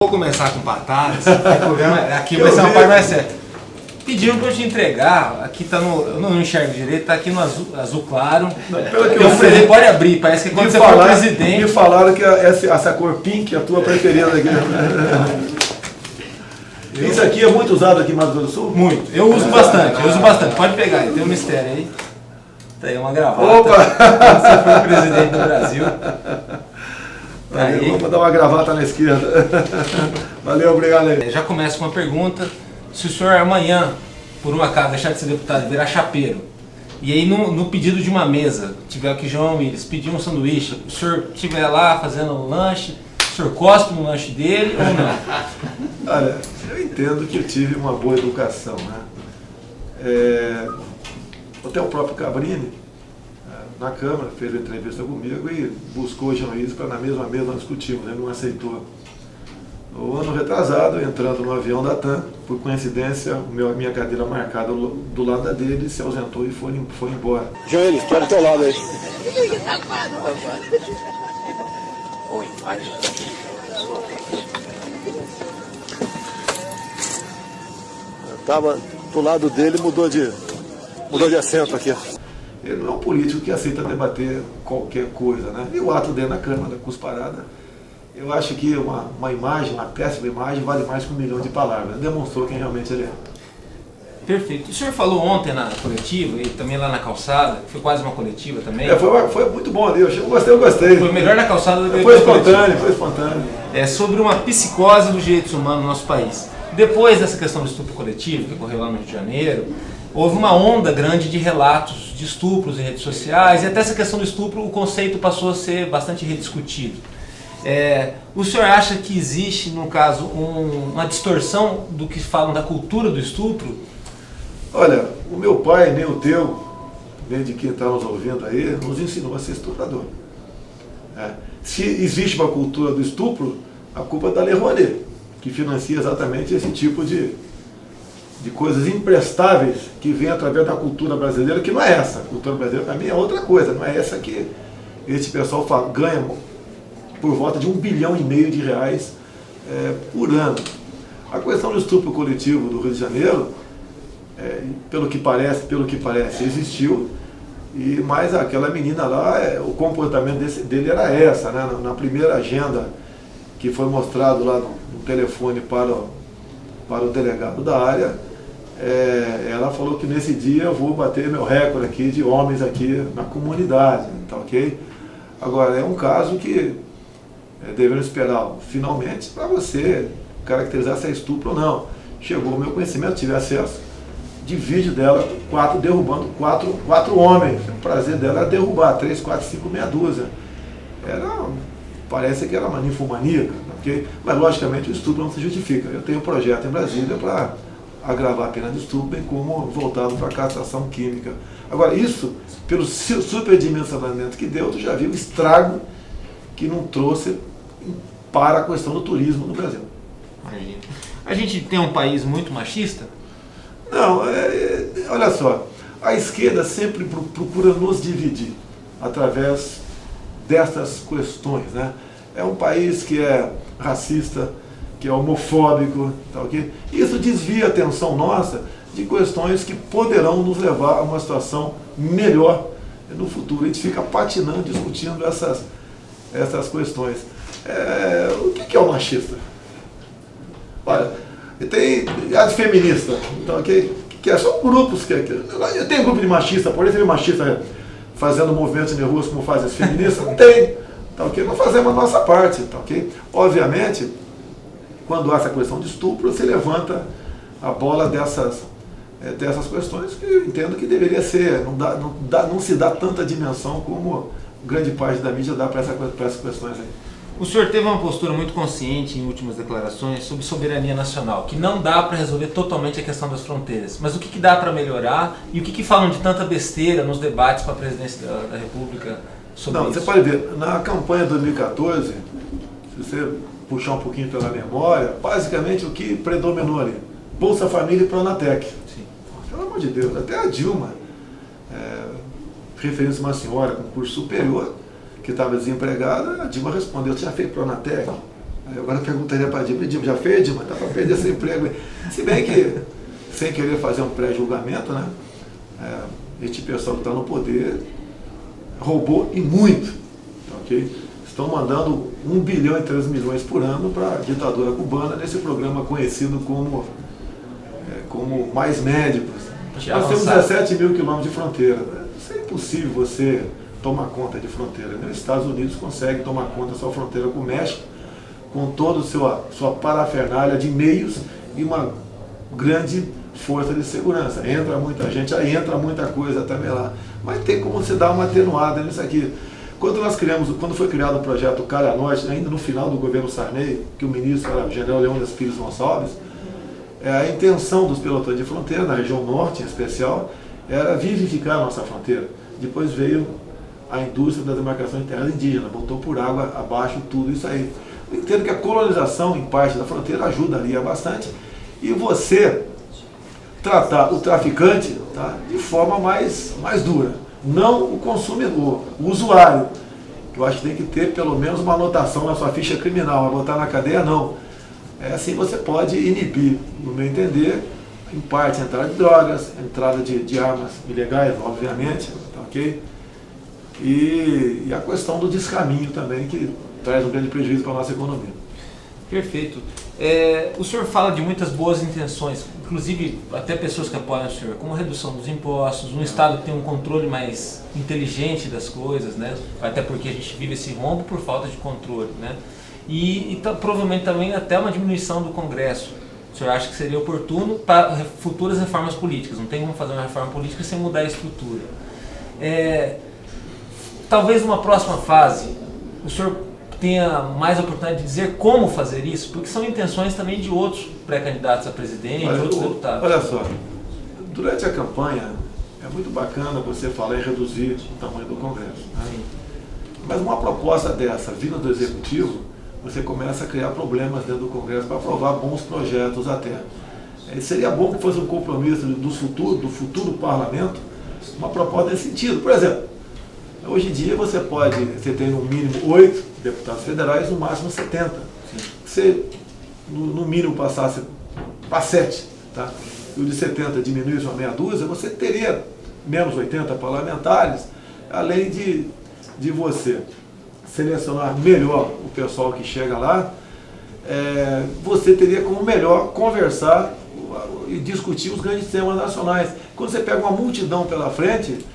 Vou começar com batatas. Aqui vai ser uma parte mais séria. Pediram para eu te entregar, aqui tá no. Eu não enxergo direito, tá aqui no azul claro. Pelo que eu falei, pode abrir, parece que quando você for presidente. Me falaram que essa cor pink é a tua preferida aqui. Isso aqui é muito usado aqui em Mato Grosso do Sul? Muito. Eu uso bastante, Pode pegar aí, tem um mistério aí. Tá aí uma gravata. Opa! Quando você for presidente do Brasil. Aí. Vamos dar uma gravata na esquerda. Valeu, obrigado aí. Já começa com uma pergunta. Se o senhor amanhã, por um acaso, deixar de ser deputado e virar chapeiro, e aí no pedido de uma mesa, tiver aqui João Willis, pedir um sanduíche, o senhor estiver lá fazendo um lanche, o senhor cospe no lanche dele ou não? Olha, eu entendo que eu tive uma boa educação, né? Até o próprio Cabrini, na Câmara, fez uma entrevista comigo e buscou o João Willis para na mesma mesa nós discutimos, ele não aceitou. O ano retrasado, entrando no avião da TAM, por coincidência, a minha cadeira marcada do lado da dele, se ausentou e foi embora. João Willis, estou do teu lado aí. Eu estava do lado dele, mudou de assento aqui. Ele não é um político que aceita debater qualquer coisa, né? E o ato dele na Câmara, cusparada, eu acho que uma imagem, uma péssima imagem, vale mais que 1 milhão de palavras. Demonstrou quem realmente ele é. Perfeito. O senhor falou ontem na coletiva e também lá na calçada, que foi quase uma coletiva também. Foi muito bom ali, eu gostei. Foi melhor na calçada do que foi espontâneo. É sobre uma psicose dos direitos humanos no nosso país. Depois dessa questão do estupro coletivo, que ocorreu lá no Rio de Janeiro, houve uma onda grande de relatos de estupros em redes sociais, e até essa questão do estupro, o conceito passou a ser bastante rediscutido. O senhor acha que existe, no caso, uma distorção do que falam da cultura do estupro? Olha, o meu pai, nem o teu, nem de quem está nos ouvindo aí, nos ensinou a ser estuprador. Se existe uma cultura do estupro, a culpa é da Lei Rouanet, que financia exatamente esse tipo de coisas imprestáveis que vem através da cultura brasileira, que não é essa. A cultura brasileira, para mim, é outra coisa, não é essa que esse pessoal ganha por volta de R$1,5 bilhão de reais por ano. A questão do estupro coletivo do Rio de Janeiro, pelo que parece, existiu, mas aquela menina lá, o comportamento dele era essa, né? Na primeira agenda que foi mostrado lá no telefone para o delegado da área, ela falou que nesse dia eu vou bater meu recorde aqui de homens aqui na comunidade, tá ok? Agora, é um caso que devemos esperar finalmente para você caracterizar se é estupro ou não. Chegou o meu conhecimento, tive acesso de vídeo dela, derrubando quatro homens. O prazer dela era derrubar 3, 4, 5, meia dúzia. Parece que era uma ninfomaníaca, okay? Mas logicamente o estupro não se justifica. Eu tenho um projeto em Brasília para agravar a pena de estupro, bem como voltado para a castração química. Agora, isso, pelo superdimensionamento que deu, tu já viu o estrago que não trouxe para a questão do turismo no Brasil. Imagina. A gente tem um país muito machista? Não, olha só, a esquerda sempre procura nos dividir através dessas questões, né? É um país que é racista, que é homofóbico, tá ok? Isso desvia a atenção nossa de questões que poderão nos levar a uma situação melhor no futuro. A gente fica patinando, discutindo essas questões. O que é o machista? Olha, tem a feminista, então, que são grupos eu tenho grupo de machista, por exemplo, machista fazendo movimentos de ruas como fazem as feministas, não tem, tá ok? Nós fazemos a nossa parte, tá ok? Obviamente, quando há essa questão de estupro, você levanta a bola dessas questões que eu entendo que deveria ser, não se dá tanta dimensão como grande parte da mídia dá para essas questões aí. O senhor teve uma postura muito consciente em últimas declarações sobre soberania nacional, que não dá para resolver totalmente a questão das fronteiras, mas o que dá para melhorar e o que falam de tanta besteira nos debates para a presidência da República sobre isso? Você pode ver, na campanha de 2014, se você puxar um pouquinho pela memória, basicamente o que predominou ali? Bolsa Família e Pronatec. Sim. Pelo amor de Deus, até a Dilma, referência a uma senhora com curso superior, que estava desempregada, a Dilma respondeu, tinha feito Pronatec? Aí agora eu perguntaria para Dilma, já fez, Dilma? Tá para perder esse emprego. Se bem que, sem querer fazer um pré-julgamento, né? Este pessoal que está no poder roubou e muito, ok? Estão mandando 1 bilhão e 3 milhões por ano para a ditadura cubana nesse programa conhecido como Mais Médicos. Nós temos 17 mil quilômetros de fronteira. Isso é impossível você tomar conta de fronteira. Os Estados Unidos conseguem tomar conta da sua fronteira com o México, com toda a sua parafernália de meios e uma grande força de segurança. Entra muita gente, aí entra muita coisa também lá. Mas tem como você dar uma atenuada nisso aqui. Quando foi criado o projeto Calha Norte, ainda no final do governo Sarney, que o ministro era o general Leônidas Pires Gonçalves, a intenção dos pelotões de fronteira, na região norte em especial, era vivificar a nossa fronteira. Depois veio a indústria da demarcação de terras indígenas, botou por água abaixo tudo isso aí. Eu entendo que a colonização em parte da fronteira ajudaria bastante, e você tratar o traficante, tá, de forma mais dura, não o consumidor, o usuário, que eu acho que tem que ter pelo menos uma anotação na sua ficha criminal, mas botar na cadeia não. Assim você pode inibir, no meu entender, em parte a entrada de drogas, a entrada de armas ilegais, obviamente, tá, ok? E a questão do descaminho também, que traz um grande prejuízo para a nossa economia. Perfeito. O senhor fala de muitas boas intenções, inclusive até pessoas que apoiam o senhor, como a redução dos impostos, um Estado que tem um controle mais inteligente das coisas, né? Até porque a gente vive esse rombo por falta de controle, né? E provavelmente também até uma diminuição do Congresso. O senhor acha que seria oportuno para futuras reformas políticas? Não tem como fazer uma reforma política sem mudar a estrutura. Talvez numa próxima fase, o senhor tenha mais oportunidade de dizer como fazer isso, porque são intenções também de outros pré-candidatos a presidente, outros deputados. Olha só, durante a campanha é muito bacana você falar em reduzir o tamanho do Congresso, né? Mas uma proposta dessa, vindo do Executivo, você começa a criar problemas dentro do Congresso para aprovar bons projetos até. Seria bom que fosse um compromisso do futuro parlamento, uma proposta nesse sentido. Por exemplo, hoje em dia você tem no mínimo 8 deputados federais, no máximo 70. Se no mínimo passasse para 7, tá? E o de 70 diminuísse uma meia dúzia, você teria menos 80 parlamentares, além de você selecionar melhor o pessoal que chega lá, você teria como melhor conversar e discutir os grandes temas nacionais. Quando você pega uma multidão pela frente,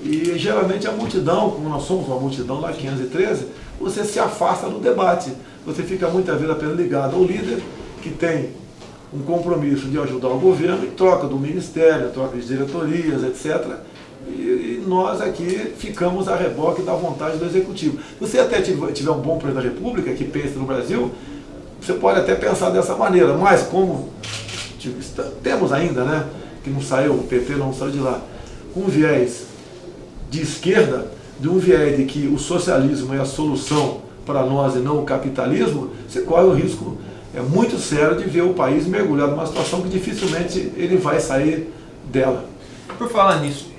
e geralmente a multidão, como nós somos uma multidão lá, 513, você se afasta do debate. Você fica muitas vezes apenas ligado ao líder, que tem um compromisso de ajudar o governo em troca do ministério, em troca de diretorias, etc. E nós aqui ficamos a reboque da vontade do Executivo. Se você até tiver um bom presidente da República, que pense no Brasil, você pode até pensar dessa maneira, mas como temos ainda, né, que não saiu, o PT não saiu de lá, um viés de esquerda, de um viés de que o socialismo é a solução para nós e não o capitalismo, você corre o risco muito sério de ver o país mergulhado numa situação que dificilmente ele vai sair dela. Por falar nisso,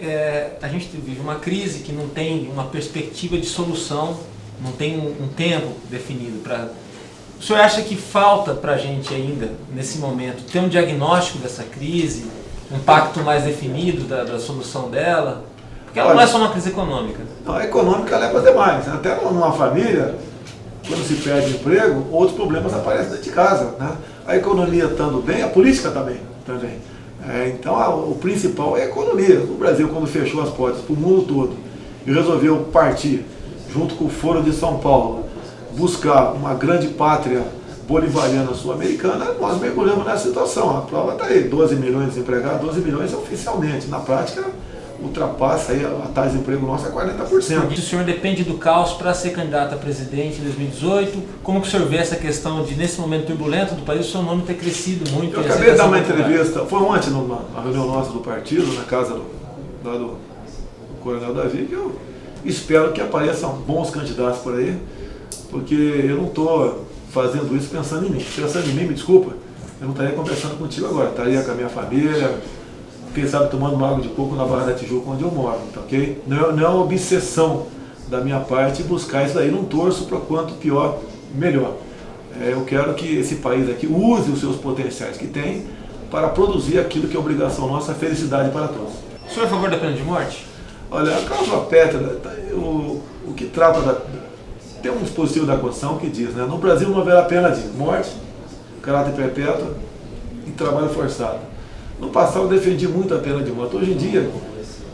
a gente vive uma crise que não tem uma perspectiva de solução, não tem um tempo definido para... O senhor acha que falta para a gente ainda, nesse momento, ter um diagnóstico dessa crise, um pacto mais definido da solução dela? Porque ela não é só uma crise econômica. Não, a econômica leva demais. Até numa família, quando se perde emprego, outros problemas aparecem dentro de casa, né? A economia estando bem, a política está bem também. Então o principal é a economia. O Brasil, quando fechou as portas para o mundo todo e resolveu partir, junto com o Foro de São Paulo, buscar uma grande pátria bolivariana sul-americana, nós mergulhamos nessa situação. A prova está aí, 12 milhões de desempregados, 12 milhões oficialmente. Na prática, ultrapassa aí a taxa de emprego nossa a 40%. O senhor depende do caos para ser candidato a presidente em 2018. Como que o senhor vê essa questão de, nesse momento turbulento do país, o seu nome ter crescido muito? Eu acabei de dar uma entrevista, foi ontem numa reunião nossa do partido, na casa do Coronel Davi, que eu espero que apareçam bons candidatos por aí, porque eu não estou fazendo isso pensando em mim. Pensando em mim, me desculpa, eu não estaria conversando contigo agora, estaria com a minha família, quem sabe tomando uma água de coco na Barra da Tijuca, onde eu moro, tá, ok? Não é uma obsessão da minha parte buscar isso daí, não torço para quanto pior, melhor. eu quero que esse país aqui use os seus potenciais que tem para produzir aquilo que é obrigação nossa, a felicidade para todos. O senhor é a favor da pena de morte? Olha, a cláusula pétrea, o que trata da... Tem um dispositivo da Constituição que diz, né? No Brasil não haverá pena de morte, caráter perpétuo e trabalho forçado. No passado eu defendi muito a pena de morte. Hoje em dia,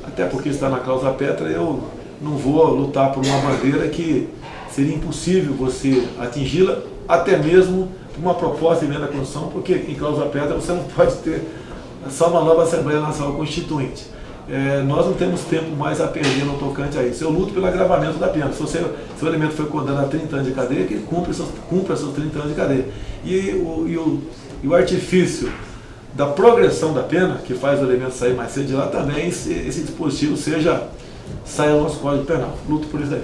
até porque está na cláusula pétrea, eu não vou lutar por uma bandeira que seria impossível você atingi-la, até mesmo por uma proposta de emenda à Constituição, porque em cláusula pétrea você não pode ter só uma nova Assembleia Nacional Constituinte. Nós não temos tempo mais a perder no tocante a isso. Eu luto pelo agravamento da pena. Se o elemento foi condenado a 30 anos de cadeia, que cumpra seus 30 anos de cadeia. E o artifício da progressão da pena, que faz o elemento sair mais cedo de lá, também esse dispositivo saia do nosso Código Penal. Luto por isso daí.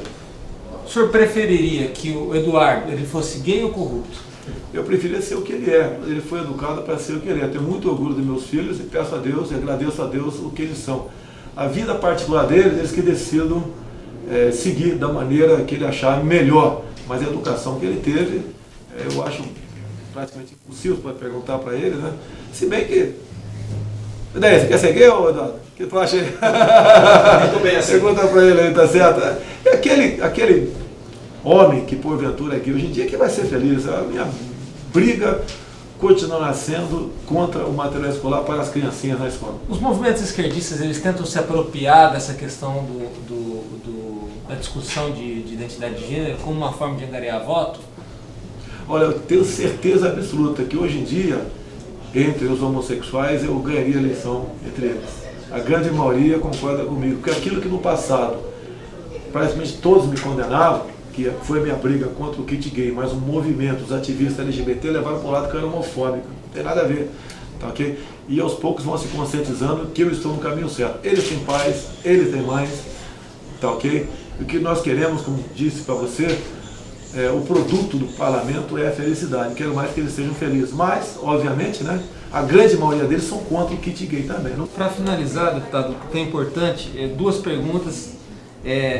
O senhor preferiria que o Eduardo ele fosse gay ou corrupto? Eu preferia ser o que ele é. Ele foi educado para ser o que ele é. Tenho muito orgulho dos meus filhos e peço a Deus e agradeço a Deus o que eles são. A vida particular deles, eles que decidam seguir da maneira que ele achar melhor. Mas a educação que ele teve, eu acho praticamente impossível para perguntar para ele, né? Se bem que... E daí, você quer ser gay, Eduardo? O que tu acha aí? Muito bem assim. Pergunta para ele aí, tá certo? É aquele homem que porventura é gay hoje em dia que vai ser feliz. A minha briga continuará sendo contra o material escolar para as criancinhas na escola. Os movimentos esquerdistas eles tentam se apropriar dessa questão da discussão de identidade de gênero como uma forma de angariar voto? Olha, eu tenho certeza absoluta que hoje em dia, entre os homossexuais, eu ganharia a eleição entre eles. A grande maioria concorda comigo, porque aquilo que no passado praticamente todos me condenavam, que foi a minha briga contra o kit gay, mas o movimento, os ativistas LGBT levaram para o lado que eu era homofóbico. Não tem nada a ver, tá ok? E aos poucos vão se conscientizando que eu estou no caminho certo. Eles têm pais, eles têm mães, tá ok? O que nós queremos, como disse para você, o produto do parlamento é a felicidade. Quero mais que eles sejam felizes. Mas, obviamente, né, a grande maioria deles são contra o kit gay também. Para finalizar, deputado, o que é importante, duas perguntas.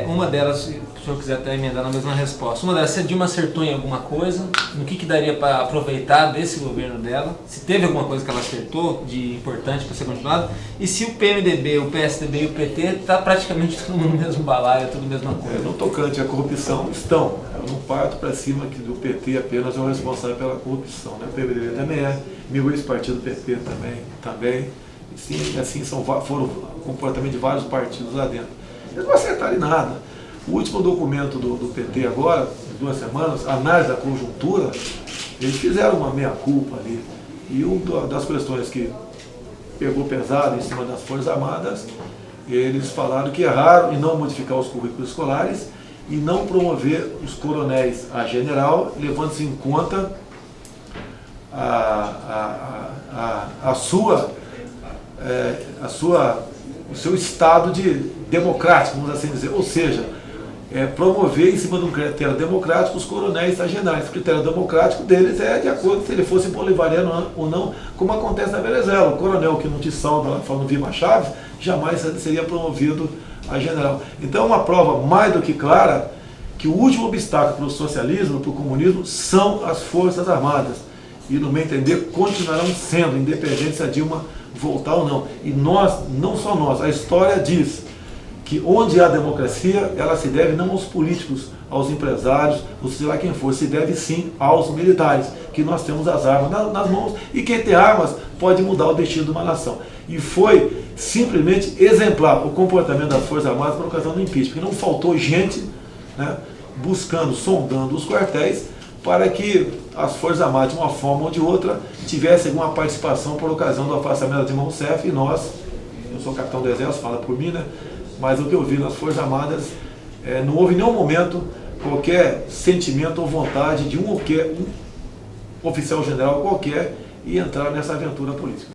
Uma delas, se o senhor quiser até emendar na mesma resposta. Uma delas, se a Dilma acertou em alguma coisa, no que daria para aproveitar desse governo dela, se teve alguma coisa que ela acertou de importante para ser continuado, e se o PMDB, o PSDB e o PT está praticamente todo mundo no mesmo balaio, é tudo a mesma coisa. No tocante à corrupção, estão. Eu não parto para cima que do PT apenas é o responsável pela corrupção. Né? O PMDB também é, meu ex-partido PP também. E sim, assim foram comportamento de vários partidos lá dentro. Eles não acertaram em nada. O último documento do PT agora, de 2 semanas, análise da conjuntura, eles fizeram uma meia-culpa ali. E uma das questões que pegou pesado em cima das Forças Armadas, eles falaram que erraram em não modificar os currículos escolares e não promover os coronéis a general, levando-se em conta o seu estado democrático, vamos assim dizer, ou seja, promover em cima de um critério democrático os coronéis agenários. O critério democrático deles é de acordo se ele fosse bolivariano ou não, como acontece na Venezuela. O coronel que não te salva falando Vilma Chaves, jamais seria promovido a general. Então é uma prova mais do que clara que o último obstáculo para o socialismo, para o comunismo, são as Forças Armadas. E, no meu entender, continuarão sendo, independente se a Dilma voltar ou não. E nós, não só nós, a história diz que onde há democracia, ela se deve não aos políticos, aos empresários, ou seja lá quem for, se deve sim aos militares, que nós temos as armas nas mãos, e quem tem armas pode mudar o destino de uma nação. E foi simplesmente exemplar o comportamento das Forças Armadas por ocasião do impeachment, porque não faltou gente, né, buscando, sondando os quartéis, para que as Forças Armadas, de uma forma ou de outra, tivessem alguma participação por ocasião do afastamento da Dilma Rousseff, e nós, eu sou capitão do Exército, fala por mim, né? Mas o que eu vi nas Forças Armadas, não houve em nenhum momento qualquer sentimento ou vontade de um oficial general qualquer e entrar nessa aventura política.